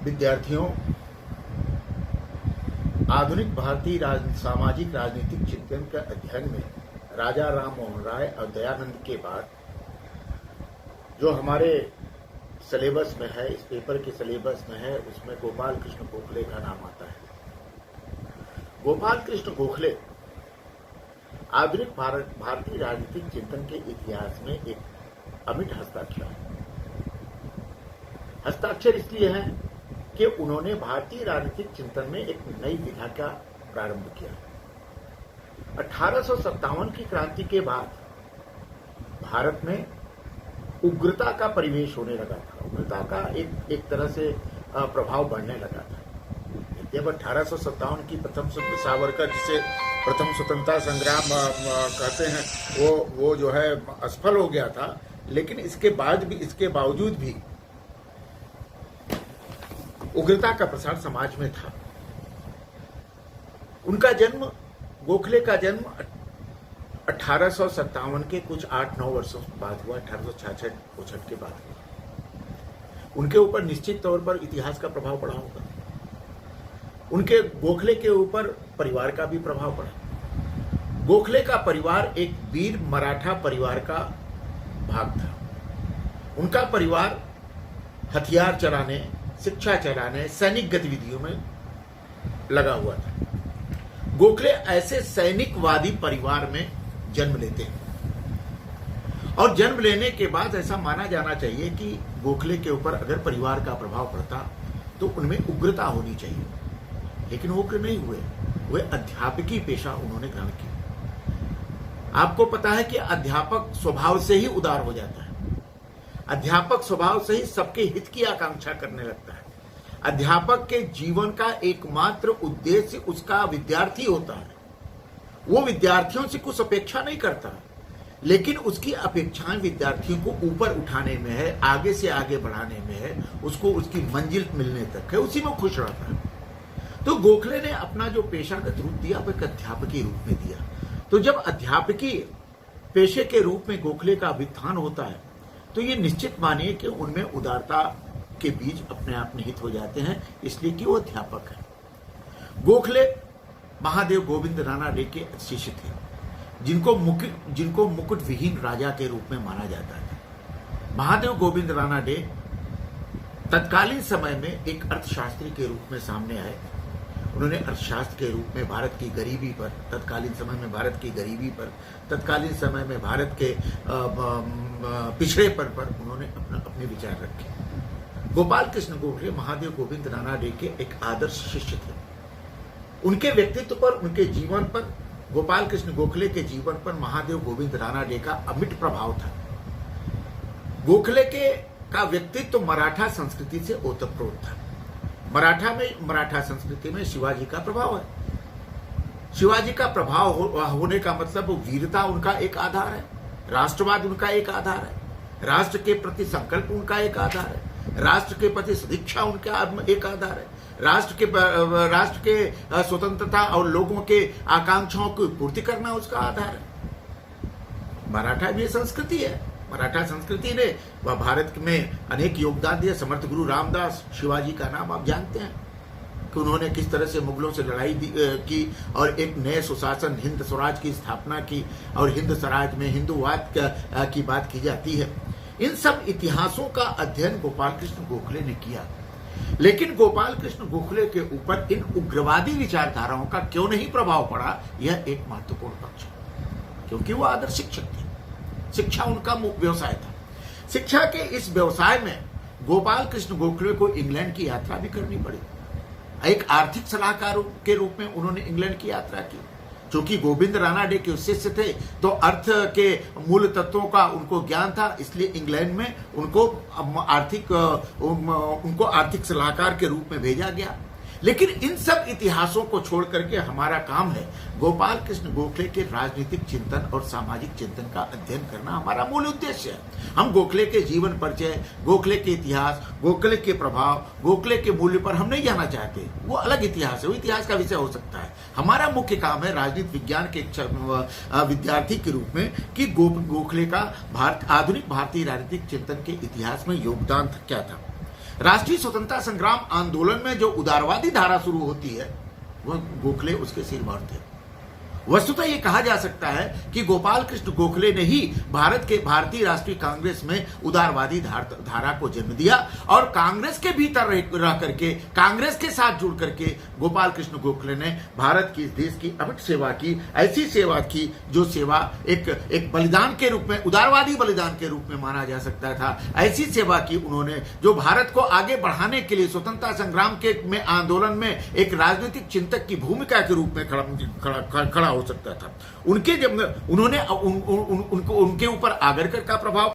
विद्यार्थियों, आधुनिक भारतीय सामाजिक राजनीतिक चिंतन के अध्ययन में राजा राम मोहन राय और दयानंद के बाद जो हमारे सिलेबस में है, इस पेपर के सिलेबस में है, उसमें गोपाल कृष्ण गोखले का नाम आता है। गोपाल कृष्ण गोखले आधुनिक भारतीय राजनीतिक चिंतन के इतिहास में एक अमिट हस्ताक्षर है। हस्ताक्षर इसलिए है कि उन्होंने भारतीय राजनीतिक चिंतन में एक नई विधा का प्रारंभ किया। 1857 की क्रांति के बाद भारत में उग्रता का परिवेश होने लगा था। उग्रता का एक तरह से प्रभाव बढ़ने लगा था। जब 1857 की प्रथम सावरकर, जिसे प्रथम स्वतंत्रता संग्राम कहते हैं, वो जो है असफल हो गया था, लेकिन इसके बावजूद भी उग्रता का प्रसार समाज में था। उनका जन्म, गोखले का जन्म 1857 के कुछ 8-9 वर्षों बाद हुआ। 1866 के बाद हुआ। उनके ऊपर निश्चित तौर पर इतिहास का प्रभाव पड़ा होगा। उनके गोखले के ऊपर परिवार का भी प्रभाव पड़ा। गोखले का परिवार एक वीर मराठा परिवार का भाग था। उनका परिवार हथियार चलाने, शिक्षा चलाने, सैनिक गतिविधियों में लगा हुआ था। गोखले ऐसे सैनिकवादी परिवार में जन्म लेते हैं और जन्म लेने के बाद ऐसा माना जाना चाहिए कि गोखले के ऊपर अगर परिवार का प्रभाव पड़ता तो उनमें उग्रता होनी चाहिए, लेकिन वो उग्र नहीं हुए। वे अध्यापकी पेशा उन्होंने ग्रहण किया। आपको पता है कि अध्यापक स्वभाव से ही उदार हो जाता है। अध्यापक स्वभाव से ही सबके हित की आकांक्षा करने लगता है। अध्यापक के जीवन का एकमात्र उद्देश्य उसका विद्यार्थी होता है। वो विद्यार्थियों से कुछ अपेक्षा नहीं करता, लेकिन उसकी अपेक्षाएं विद्यार्थियों को ऊपर उठाने में है, आगे से आगे बढ़ाने में है, उसको उसकी मंजिल मिलने तक है, उसी में खुश रहता है। तो गोखले ने अपना जो पेशागत रूप दिया वो एक अध्यापकी रूप में दिया। तो जब अध्यापकी पेशे के रूप में गोखले का अभित्थान होता है तो ये निश्चित मानिए कि उनमें उदारता के बीज अपने आप निहित हो जाते हैं, इसलिए कि वो अध्यापक है। गोखले महादेव गोविंद रानाडे के शिष्य थे, जिनको मुकुट विहीन राजा के रूप में माना जाता है। महादेव गोविंद रानाडे तत्कालीन समय में एक अर्थशास्त्री के रूप में सामने आए। उन्होंने अर्थशास्त्र के रूप में भारत की गरीबी पर, तत्कालीन समय में भारत की गरीबी पर, तत्कालीन समय में भारत के पिछड़ेपन पर उन्होंने अपने विचार रखे। गोपाल कृष्ण गोखले महादेव गोविंद रानाडे के एक आदर्श शिष्य थे। उनके व्यक्तित्व पर, उनके जीवन पर, गोपाल कृष्ण गोखले के जीवन पर महादेव गोविंद रानाडे का अमिट प्रभाव था। गोखले का व्यक्तित्व मराठा संस्कृति से ओतप्रोत था। मराठा संस्कृति में शिवाजी का प्रभाव है। शिवाजी का प्रभाव होने का मतलब वीरता उनका एक आधार है, राष्ट्रवाद उनका एक आधार है, राष्ट्र के प्रति संकल्प उनका एक आधार है, राष्ट्र के प्रति सदिच्छा उनका एक आधार है, राष्ट्र के स्वतंत्रता और लोगों के आकांक्षाओं की पूर्ति करना उसका आधार है। मराठा भी संस्कृति है। मराठा संस्कृति ने भारत में अनेक योगदान दिए। समर्थ गुरु रामदास, शिवाजी का नाम आप जानते हैं कि उन्होंने किस तरह से मुगलों से लड़ाई की और एक नए सुशासन, हिंद स्वराज की स्थापना की, और हिंद स्वराज में हिंदूवाद की बात की जाती है। इन सब इतिहासों का अध्ययन गोपाल कृष्ण गोखले ने किया, लेकिन गोपाल कृष्ण गोखले के ऊपर इन उग्रवादी विचारधाराओं का क्यों नहीं प्रभाव पड़ा, यह एक महत्वपूर्ण पक्ष है, क्योंकि वो आदर्श शिक्षक थे। शिक्षा उनका व्यवसाय था। शिक्षा के इस व्यवसाय में गोपाल कृष्ण गोखले को इंग्लैंड की यात्रा भी करनी पड़ी। एक आर्थिक सलाहकार के रूप में उन्होंने इंग्लैंड की यात्रा की। चूंकि गोविंद रानाडे के शिष्य थे तो अर्थ के मूल तत्वों का उनको ज्ञान था, इसलिए इंग्लैंड में उनको आर्थिक सलाहकार के रूप में भेजा गया। लेकिन इन सब इतिहासों को छोड़ करके हमारा काम है गोपाल कृष्ण गोखले के राजनीतिक चिंतन और सामाजिक चिंतन का अध्ययन करना हमारा मूल उद्देश्य है। हम गोखले के जीवन परिचय, गोखले के इतिहास, गोखले के प्रभाव, गोखले के मूल्य पर हम नहीं जाना चाहते। वो अलग इतिहास है, वो इतिहास का विषय हो सकता है। हमारा मुख्य काम है राजनीति विज्ञान के विद्यार्थी के रूप में कि गोखले का आधुनिक भारतीय राजनीतिक चिंतन के इतिहास में योगदान क्या था। राष्ट्रीय स्वतंत्रता संग्राम आंदोलन में जो उदारवादी धारा शुरू होती है वह गोखले उसके सिरमौर थे। वस्तुतः यह कहा जा सकता है कि गोपाल कृष्ण गोखले ने ही भारतीय राष्ट्रीय कांग्रेस में उदारवादी धारा को जन्म दिया और कांग्रेस के भीतर रह करके, कांग्रेस के साथ जुड़ करके गोपाल कृष्ण गोखले ने भारत की, इस देश की अमिट सेवा की, ऐसी सेवा की जो सेवा एक बलिदान के रूप में, उदारवादी बलिदान के रूप में माना जा सकता था। ऐसी सेवा की उन्होंने जो भारत को आगे बढ़ाने के लिए स्वतंत्रता संग्राम के में आंदोलन में एक राजनीतिक चिंतक की भूमिका के रूप में खड़ा हो सकता था। उनके जब उन्होंने उनके ऊपर आगरकर का प्रभाव